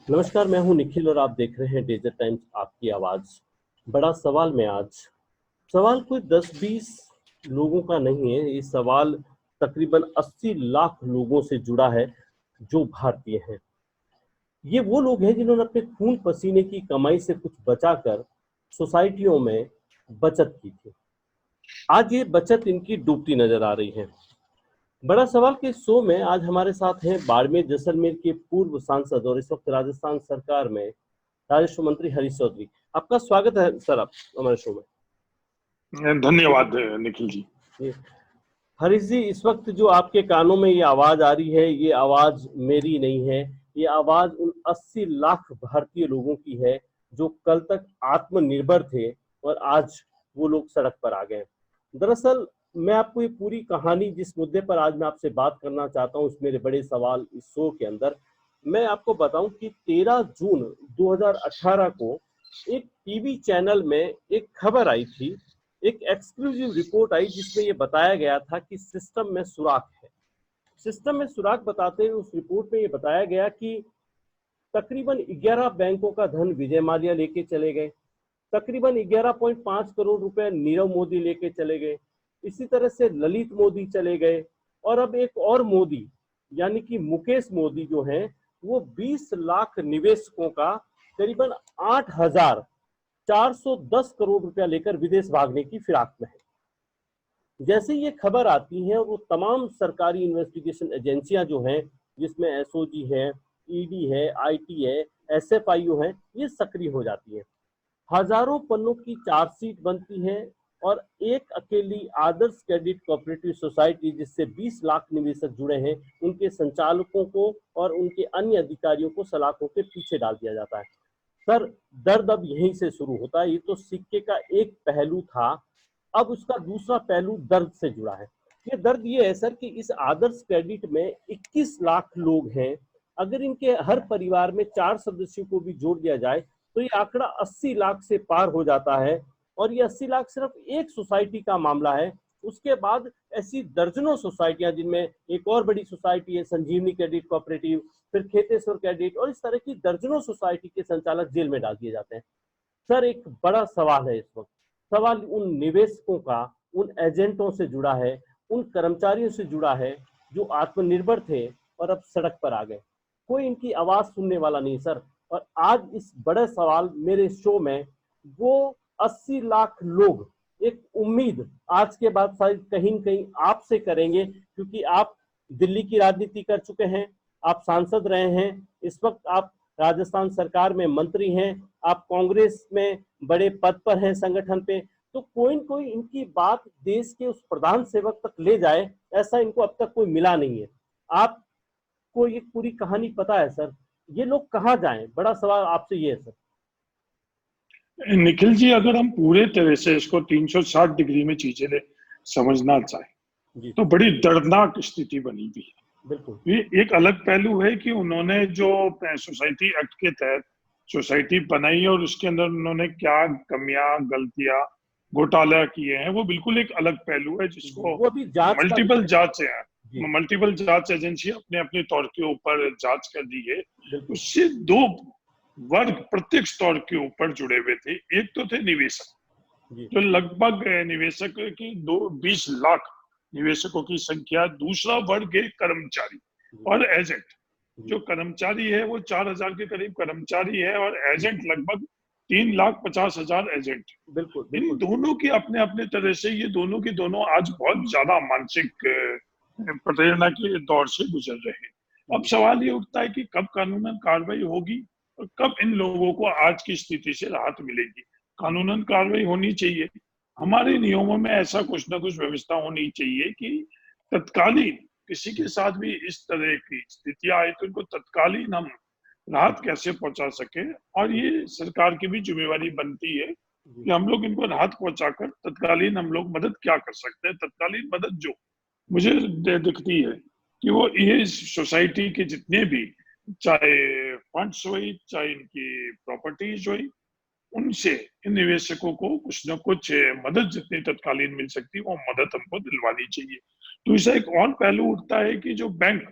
नमस्कार, मैं हूं निखिल और आप देख रहे हैं डेजर्ट टाइम्स आपकी आवाज। बड़ा सवाल में आज सवाल कोई 10-20 लोगों का नहीं है। ये सवाल तकरीबन 80 लाख लोगों से जुड़ा है जो भारतीय हैं। ये वो लोग हैं जिन्होंने अपने खून पसीने की कमाई से कुछ बचाकर सोसाइटियों में बचत की थी। आज ये बचत इनकी डूबती नजर आ रही है। बड़ा सवाल के शो में आज हमारे साथ हैं बाड़मेर जैसलमेर के पूर्व सांसद और इस वक्त राजस्थान सरकार में राजस्व मंत्री हरीश चौधरी। आपका स्वागत है सर आप हमारे शो में। धन्यवाद निखिल जी। ये हरीश जी, इस वक्त जो आपके कानों में ये आवाज आ रही है, ये आवाज मेरी नहीं है। ये आवाज उन 80 लाख भारतीय लोगों की है जो कल तक आत्मनिर्भर थे और आज वो लोग सड़क पर आ गए। दरअसल मैं आपको ये पूरी कहानी, जिस मुद्दे पर आज मैं आपसे बात करना चाहता हूँ, मेरे बड़े सवाल इस शो के अंदर मैं आपको बताऊं कि 13 जून 2018 को एक टीवी चैनल में एक खबर आई थी, एक एक्सक्लूसिव रिपोर्ट आई जिसमें यह बताया गया था कि सिस्टम में सुराख है। सिस्टम में सुराख बताते हुए उस रिपोर्ट में यह बताया गया कि तकरीबन 11 बैंकों का धन विजय माल्या लेके चले गए, तकरीबन 11.5 करोड़ रुपए नीरव मोदी लेके चले गए, इसी तरह से ललित मोदी चले गए, और अब एक और मोदी यानी कि मुकेश मोदी जो हैं वो 20 लाख निवेशकों का करीबन 8,410 करोड़ रुपया लेकर विदेश भागने की फिराक में है। जैसे ये खबर आती है और वो तमाम सरकारी इन्वेस्टिगेशन एजेंसियां जो हैं, जिसमें एसओजी है, ईडी है, आईटी है, एसएफआईओ है, ये सक्रिय हो जाती है। हजारों पन्नों की चार्जशीट बनती है और एक अकेली आदर्श क्रेडिट कोऑपरेटिव सोसाइटी जिससे 20 लाख निवेशक जुड़े हैं, उनके संचालकों को और उनके अन्य अधिकारियों को सलाखों के पीछे डाल दिया जाता है। सर, दर्द अब यहीं से शुरू होता है। ये तो सिक्के का एक पहलू था, अब उसका दूसरा पहलू दर्द से जुड़ा है। ये दर्द ये है सर कि इस आदर्श क्रेडिट में 21 लाख लोग हैं। अगर इनके हर परिवार में 4 सदस्यों को भी जोड़ दिया जाए तो ये आंकड़ा 80 लाख से पार हो जाता है। और ये 80 लाख सिर्फ एक सोसाइटी का मामला है। उसके बाद ऐसी दर्जनों सोसाइटियां, जिनमें एक और बड़ी सोसाइटी है संजीवनी क्रेडिट कोऑपरेटिव, फिर खेतेश्वर क्रेडिट, और इस तरह की दर्जनों सोसाइटी के संचालक जेल में डाल दिए जाते हैं। सर, एक बड़ा सवाल है इस वक्त। सवाल उन निवेशकों का, उन एजेंटों से जुड़ा है, उन कर्मचारियों से जुड़ा है जो आत्मनिर्भर थे और अब सड़क पर आ गए। कोई इनकी आवाज सुनने वाला नहीं सर। और आज इस बड़े सवाल मेरे शो में वो 80 लाख लोग एक उम्मीद आज के बाद शायद कहीं न कहीं आपसे करेंगे, क्योंकि आप दिल्ली की राजनीति कर चुके हैं, आप सांसद रहे हैं, इस वक्त आप राजस्थान सरकार में मंत्री हैं, आप कांग्रेस में बड़े पद पर हैं संगठन पे। तो कोई न कोई इनकी बात देश के उस प्रधान सेवक तक ले जाए, ऐसा इनको अब तक कोई मिला नहीं है। आपको ये पूरी कहानी पता है सर, ये लोग कहाँ जाएं? बड़ा सवाल आपसे ये है सर। निखिल जी, अगर हम पूरे तरह से इसको 360 डिग्री में चीजें समझना चाहें तो बड़ी दर्दनाक स्थिति बनी हुई है। बिल्कुल। ये एक अलग पहलू है कि उन्होंने जो सोसाइटी एक्ट के तहत सोसाइटी बनाई और उसके अंदर उन्होंने क्या कमियां, गलतियां, घोटाला किए हैं, वो बिल्कुल एक अलग पहलू है जिसको वो भी जांच का मल्टीपल विषय जांच है, जी। मल्टीपल जांच एजेंसी अपने अपने तौर के ऊपर जांच कर दी है। बिल्कुल। उससे दो वर्ग प्रत्यक्ष तौर के ऊपर जुड़े हुए थे। एक तो थे निवेशक, जी। जो लगभग निवेशक की 20 लाख निवेशकों की संख्या। दूसरा वर्ग है कर्मचारी और एजेंट। जो कर्मचारी है वो 4,000 के करीब कर्मचारी है और एजेंट लगभग 3,50,000 एजेंट। बिल्कुल। इन बिल्कुल। दोनों की अपने अपने तरह से ये दोनों की दोनों आज बहुत ज्यादा मानसिक प्रेरणा के दौर से गुजर रहे हैं। अब सवाल ये उठता है कि कब कानूनन कार्रवाई होगी और कब इन लोगों को आज की स्थिति से राहत मिलेगी। कानूनन कार्रवाई होनी चाहिए। हमारे नियमों में ऐसा कुछ ना कुछ व्यवस्था होनी चाहिए कि तत्कालीन किसी के साथ भी इस तरह की स्थितियां आए तो इनको तत्कालीन हम राहत कैसे पहुंचा सके। और ये सरकार की भी जिम्मेवारी बनती है कि हम लोग इनको राहत पहुंचाकर तत्कालीन हम लोग मदद क्या कर सकते हैं। तत्कालीन मदद जो मुझे दिखती है कि वो ये सोसाइटी के जितने भी, चाहे फंड्स हुई, चाहे इनकी प्रॉपर्टीज हुई, उनसे इन निवेशकों को कुछ न कुछ मदद जितनी तत्कालीन मिल सकती है वो मदद हमको दिलवानी चाहिए। तो इससे एक और पहलू उठता है कि जो बैंक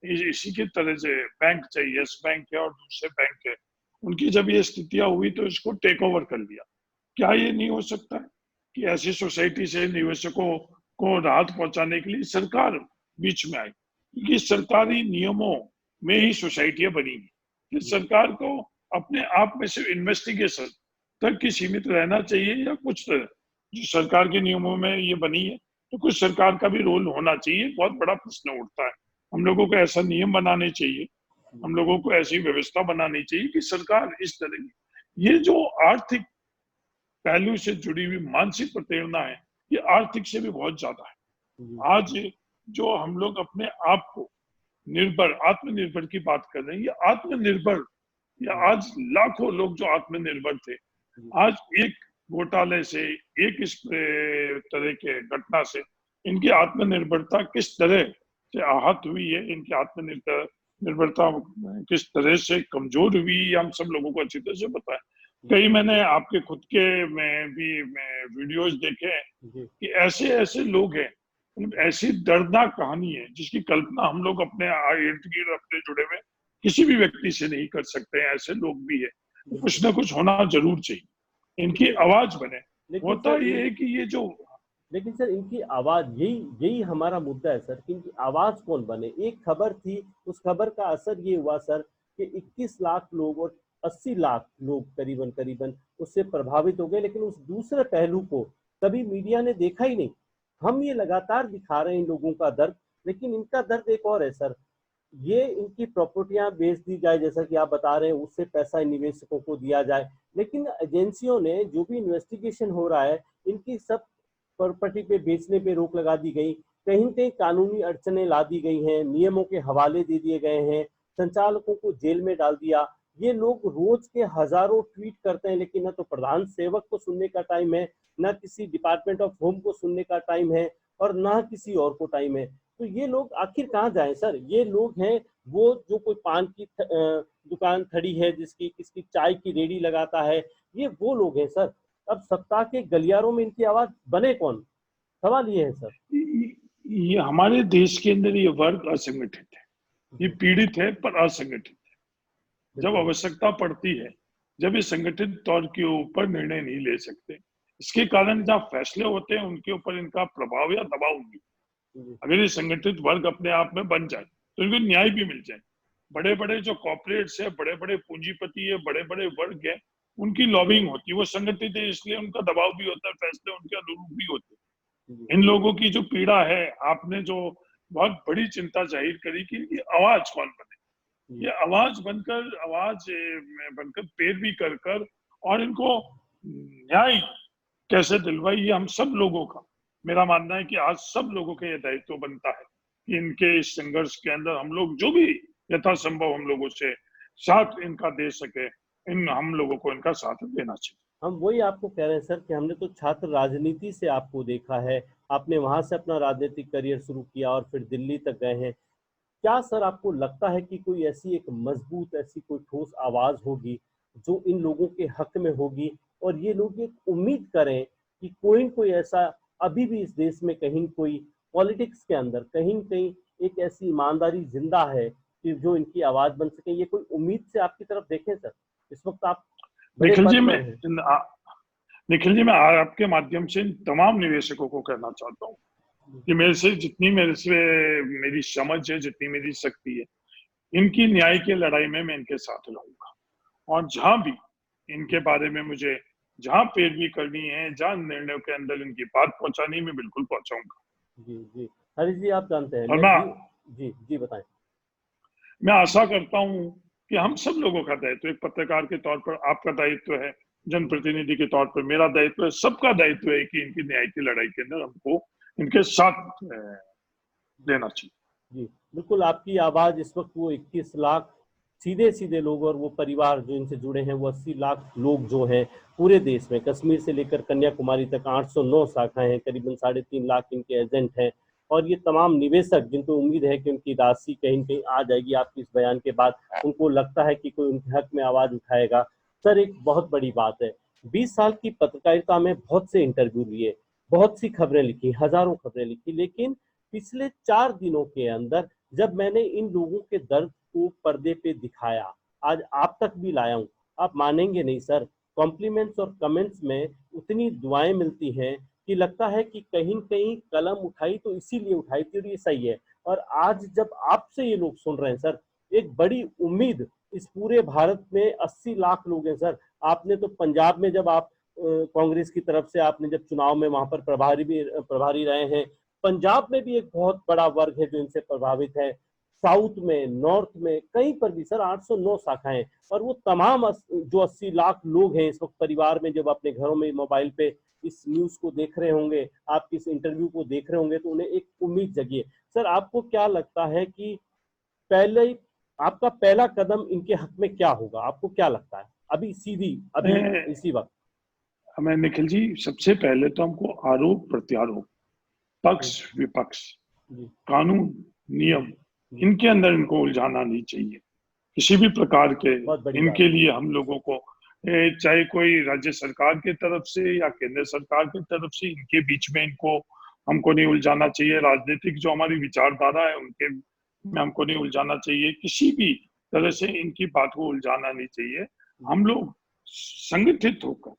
इसी की तरह से बैंक चाहिए, यस बैंक है और दूसरे बैंक है, उनकी जब ये स्थितियां हुई तो इसको टेक ओवर कर लिया। क्या ये नहीं हो सकता है कि ऐसी सोसाइटी से निवेशकों को राहत पहुंचाने के लिए सरकार बीच में आई? क्योंकि सरकारी नियमों में ही सोसाइटियां बनी है कि सरकार को अपने आप में से इन्वेस्टिगेशन तक की सीमित रहना चाहिए, या कुछ जो सरकार के नियमों में ये बनी है तो कुछ सरकार का भी रोल होना चाहिए। बहुत बड़ा प्रश्न उठता है। हम लोगों को ऐसा नियम बनाने चाहिए, हम लोगों को ऐसी व्यवस्था बनानी चाहिए कि सरकार इस तरह की, ये जो आर्थिक पहलू से जुड़ी हुई मानसिक प्रेरणा है, ये आर्थिक से भी बहुत ज्यादा है। आज जो हम लोग अपने आप को निर्भर, आत्मनिर्भर की बात कर रहे हैं, ये आत्मनिर्भर, या आज लाखों लोग जो आत्मनिर्भर थे, आज एक घोटाले से, एक इस तरह के घटना से इनकी आत्मनिर्भरता किस तरह से आहत हुई है, इनकी आत्मनिर्भरता किस तरह से कमजोर हुई, हम सब लोगों को अच्छी तरह से पता है। कई मैंने आपके खुद के में भी वीडियोस देखे हैं कि ऐसे ऐसे लोग हैं, ऐसी दर्दनाक कहानी है जिसकी कल्पना हम लोग अपने इर्द गिर्द अपने जुड़े हुए किसी भी व्यक्ति से नहीं कर सकते हैं। ऐसे लोग भी है, कुछ ना कुछ होना जरूर चाहिए, इनकी आवाज बने। होता ये है कि ये जो, लेकिन सर इनकी आवाज, यही हमारा मुद्दा है सर कि इनकी आवाज कौन बने। एक खबर थी, उस खबर का असर ये हुआ सर कि 21 लाख लोग और 80 लाख लोग करीबन उससे प्रभावित हो गए, लेकिन उस दूसरे पहलू को कभी मीडिया ने देखा ही नहीं। हम ये लगातार दिखा रहे हैं इन लोगों का दर्द, लेकिन इनका दर्द एक और है सर। ये इनकी प्रॉपर्टियां बेच दी जाए, जैसा कि आप बता रहे हैं, उससे पैसा निवेशकों को दिया जाए, लेकिन एजेंसियों ने जो भी इन्वेस्टिगेशन हो रहा है, इनकी सब प्रॉपर्टी पे बेचने पे रोक लगा दी गई, कहीं कहीं कानूनी अड़चने ला दी गई हैं, नियमों के हवाले दे दिए गए हैं, संचालकों को जेल में डाल दिया। ये लोग रोज के हजारों ट्वीट करते हैं, लेकिन न तो प्रधान सेवक को सुनने का टाइम है, न किसी डिपार्टमेंट ऑफ होम को सुनने का टाइम है, और न किसी और को टाइम है। तो ये लोग आखिर कहाँ जाएं सर? ये लोग हैं वो जो कोई पान की दुकान खड़ी है, जिसकी किसकी चाय की रेडी लगाता है, ये वो लोग हैं सर। अब सत्ता के गलियारों में इनकी आवाज बने कौन? सवाल ये है सर। ये हमारे देश के अंदर ये वर्ग असंगठित है, ये पीड़ित है पर असंगठित है। जब आवश्यकता पड़ती है, जब ये संगठित तौर के ऊपर निर्णय नहीं ले सकते, इसके कारण जहाँ फैसले होते हैं उनके ऊपर इनका प्रभाव या दबाव नहीं। अगर ये संगठित वर्ग अपने आप में बन जाए तो इनको न्याय भी मिल जाए। बड़े बड़े जो कॉर्पोरेट्स है, बड़े बड़े पूंजीपति है, बड़े बड़े वर्ग है, उनकी लॉबिंग होती है, वो संगठित है, इसलिए उनका दबाव भी होता है, फैसले उनके अनुरूप भी होते हैं। इन लोगों की जो पीड़ा है, आपने जो बहुत बड़ी चिंता जाहिर करी कि इनकी आवाज कौन बने, ये आवाज बनकर पैरवी कर कर और इनको न्याय कैसे दिलवाई, ये हम सब लोगों का, मेरा मानना है कि आज सब लोगों का ये दायित्व बनता है कि इनके इस संघर्ष के अंदर हम लोग जो भी यथासंभव हम लोगों से साथ इनका दे सके, हम लोगों को इनका साथ देना चाहिए। हम वही आपको कह रहे हैं सर कि हमने तो छात्र राजनीति से आपको देखा है, आपने वहां से अपना राजनीतिक करियर शुरू किया और फिर दिल्ली तक गए हैं। क्या सर आपको लगता है कि कोई ऐसी एक मजबूत, ऐसी कोई ठोस आवाज होगी जो इन लोगों के हक में होगी, और ये लोग एक उम्मीद करें कि कोई न कोई ऐसा, अभी भी इस देश में कहीं कोई पॉलिटिक्स के अंदर कहीं न कहीं एक ऐसी ईमानदारी जिंदा है कि जो इनकी आवाज बन सके? ये कोई उम्मीद से आपकी तरफ देखें सर? इस वक्त आप निखिल जी, मैं आपके माध्यम से इन तमाम निवेशकों को कहना चाहता हूँ कि मेरे से मेरी समझ है, जितनी मेरी शक्ति है, इनकी न्याय की लड़ाई में मैं इनके साथ रहूंगा, और जहां भी इनके बारे में मुझे जहां पैरवी करनी है, जहां निर्णयों के अंदर इनकी बात पहुंचानी, मैं बिल्कुल पहुंचाऊंगा। जी जी हरीश जी, आप जानते हैं, और जी बताएं। मैं आशा करता हूं कि हम सब लोगों का दायित्व, एक पत्रकार के तौर पर आपका दायित्व है, जनप्रतिनिधि के तौर पर मेरा दायित्व है, सबका दायित्व है कि इनकी न्याय की लड़ाई के अंदर हमको इनके साथ देना चाहिए। जी बिल्कुल, आपकी आवाज इस वक्त वो 21 लाख सीधे लोग और वो परिवार जो इनसे जुड़े हैं, वो 80 लाख लोग जो हैं पूरे देश में, कश्मीर से लेकर कन्याकुमारी तक 809 शाखाएं हैं, करीबन 3.5 लाख इनके एजेंट हैं, और ये तमाम निवेशक जिनको उम्मीद है कि उनकी राशि कहीं कहीं आ जाएगी आपके इस बयान के बाद, उनको लगता है कि कोई उनके हक में आवाज उठाएगा। सर एक बहुत बड़ी बात है, 20 साल की पत्रकारिता में बहुत से इंटरव्यू लिए, बहुत सी खबरें लिखी, हजारों खबरें लिखी, लेकिन पिछले 4 दिनों के अंदर जब मैंने इन लोगों के दर्द को पर्दे पे दिखाया, आज आप तक भी लाया हूँ, आप मानेंगे नहीं सर, कॉम्प्लीमेंट्स और कमेंट्स में उतनी दुआएं मिलती हैं कि लगता है कि कहीं न कहीं कलम उठाई तो इसीलिए उठाई थी और ये सही है। और आज जब आपसे ये लोग सुन रहे हैं सर, एक बड़ी उम्मीद, इस पूरे भारत में 80 लाख लोग हैं सर। आपने तो पंजाब में जब आप कांग्रेस की तरफ से आपने जब चुनाव में वहां पर प्रभारी रहे हैं, पंजाब में भी एक बहुत बड़ा वर्ग है जो इनसे प्रभावित है। साउथ में, नॉर्थ में, कहीं पर भी सर 809 शाखाएं, और वो तमाम जो 80 लाख लोग हैं इस वक्त परिवार में, जब अपने घरों में मोबाइल पे इस न्यूज को देख रहे होंगे, आपके इस इंटरव्यू को देख रहे होंगे, तो उन्हें एक उम्मीद जगी है। सर आपको क्या लगता है कि पहले आपका पहला कदम इनके हक में क्या होगा? आपको क्या लगता है अभी सीधी, अभी इसी वक्त? हमें निखिल जी, सबसे पहले तो हमको आरोप प्रत्यारोप, पक्ष विपक्ष, कानून नियम, इनके अंदर इनको उलझाना नहीं चाहिए किसी भी प्रकार के। इनके लिए हम लोगों को चाहे कोई राज्य सरकार की तरफ से या केंद्र सरकार की तरफ से, इनके बीच में हमको नहीं उलझाना चाहिए। राजनीतिक जो हमारी विचारधारा है उनके में हमको नहीं उलझाना चाहिए। किसी भी तरह से इनकी बात को उलझाना नहीं चाहिए। हम लोग संगठित होकर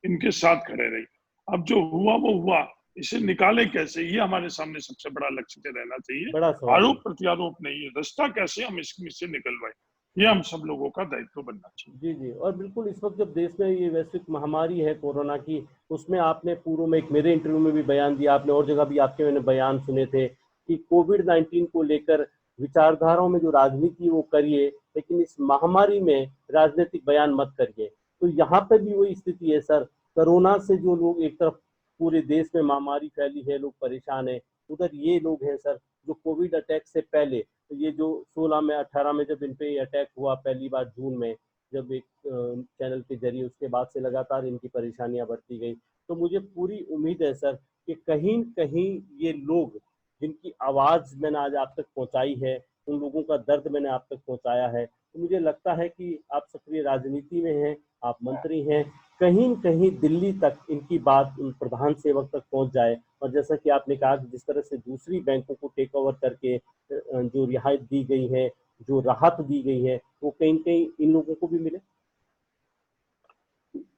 इनके साथ खड़े रहे। अब जो हुआ वो हुआ, इसे निकाले कैसे, ये हमारे सामने सबसे बड़ा लक्ष्य रहना चाहिए। आरोप प्रत्यारोप नहीं है, रास्ता कैसे हम इससे निकलवाए, ये हम सब लोगों का दायित्व बनना चाहिए। जी जी, और बिल्कुल इस वक्त जब देश में ये वैश्विक महामारी है कोरोना की, उसमें आपने पूर्व में एक मेरे इंटरव्यू में भी बयान दिया, आपने और जगह भी आपके मैंने बयान सुने थे कि कोविड-19 को लेकर विचारधाराओं में जो राजनीति वो करिए, लेकिन इस महामारी में राजनीतिक बयान मत करिए। तो यहाँ पे भी वही स्थिति है सर, कोरोना से जो लोग, एक तरफ पूरे देश में महामारी फैली है, लोग परेशान है, उधर ये लोग हैं सर जो कोविड अटैक से पहले, तो ये जो 16 में 18 में जब इन पे अटैक हुआ पहली बार जून में, जब एक चैनल के जरिए, उसके बाद से लगातार इनकी परेशानियां बढ़ती गई। तो मुझे पूरी उम्मीद है सर कि कहीं कहीं ये लोग जिनकी आवाज़ मैंने आज आप तक पहुंचाई है, उन लोगों का दर्द मैंने आप तक पहुंचाया है, तो मुझे लगता है कि आप सक्रिय राजनीति में हैं, आप मंत्री हैं, कहीं कहीं दिल्ली तक इनकी बात उन प्रधान सेवक तक पहुंच जाए। और जैसा कि आपने कहा कि जिस तरह से दूसरी बैंकों को टेक ओवर करके जो रियायत दी गई है, जो राहत दी गई है, वो कहीं कहीं इन लोगों को भी मिले।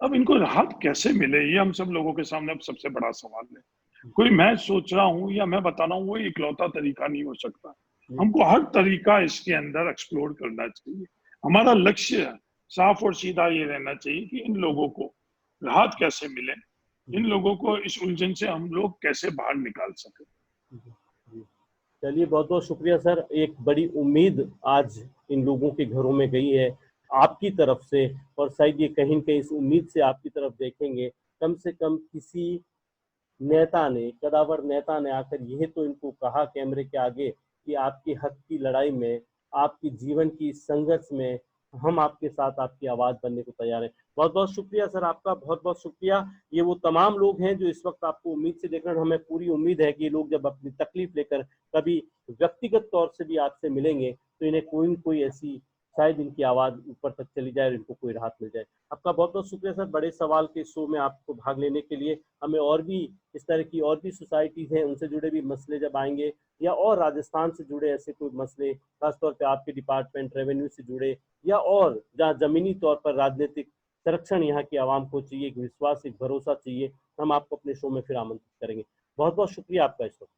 अब इनको राहत कैसे मिले, ये हम सब लोगों के सामने अब सबसे बड़ा सवाल है। कोई मैं सोच रहा हूँ या मैं बता रहा हूँ, वो इकलौता तरीका नहीं हो सकता। हमको हर तरीका इसके अंदर एक्सप्लोर करना चाहिए। हमारा लक्ष्य साफ और सीधा ये रहना चाहिए कि इन लोगों को राहत कैसे मिले, इन लोगों को इस उलझन से हम लोग कैसे बाहर निकाल सके। चलिए, बहुत बहुत शुक्रिया सर। एक बड़ी उम्मीद आज इन लोगों के घरों में गई है आपकी तरफ से, और शायद ये कहीं न कहीं इस उम्मीद से आपकी तरफ देखेंगे। कम से कम किसी नेता ने, कदावर नेता ने आकर यह तो इनको कहा कैमरे के आगे कि आपके हक की लड़ाई में, आपकी जीवन की संघर्ष में हम आपके साथ, आपकी आवाज़ बनने को तैयार हैं। बहुत बहुत शुक्रिया सर आपका, बहुत बहुत शुक्रिया। ये वो तमाम लोग हैं जो इस वक्त आपको उम्मीद से देख रहे हैं। हमें पूरी उम्मीद है कि ये लोग जब अपनी तकलीफ लेकर कभी व्यक्तिगत तौर से भी आपसे मिलेंगे, तो इन्हें कोई न कोई ऐसी, शायद इनकी आवाज़ ऊपर तक चली जाए और इनको कोई राहत मिल जाए। आपका बहुत बहुत शुक्रिया सर, बड़े सवाल के शो में आपको भाग लेने के लिए। हमें और भी इस तरह की और भी सोसाइटीज़ हैं, उनसे जुड़े भी मसले जब आएंगे, या और राजस्थान से जुड़े ऐसे कोई मसले, खासतौर पे आपके डिपार्टमेंट रेवेन्यू से जुड़े, या और जहाँ ज़मीनी तौर पर राजनीतिक संरक्षण यहाँ की आवाम को चाहिए, एक विश्वास, एक भरोसा चाहिए, हम आपको अपने शो में फिर आमंत्रित करेंगे। बहुत बहुत शुक्रिया आपका इस वक्त।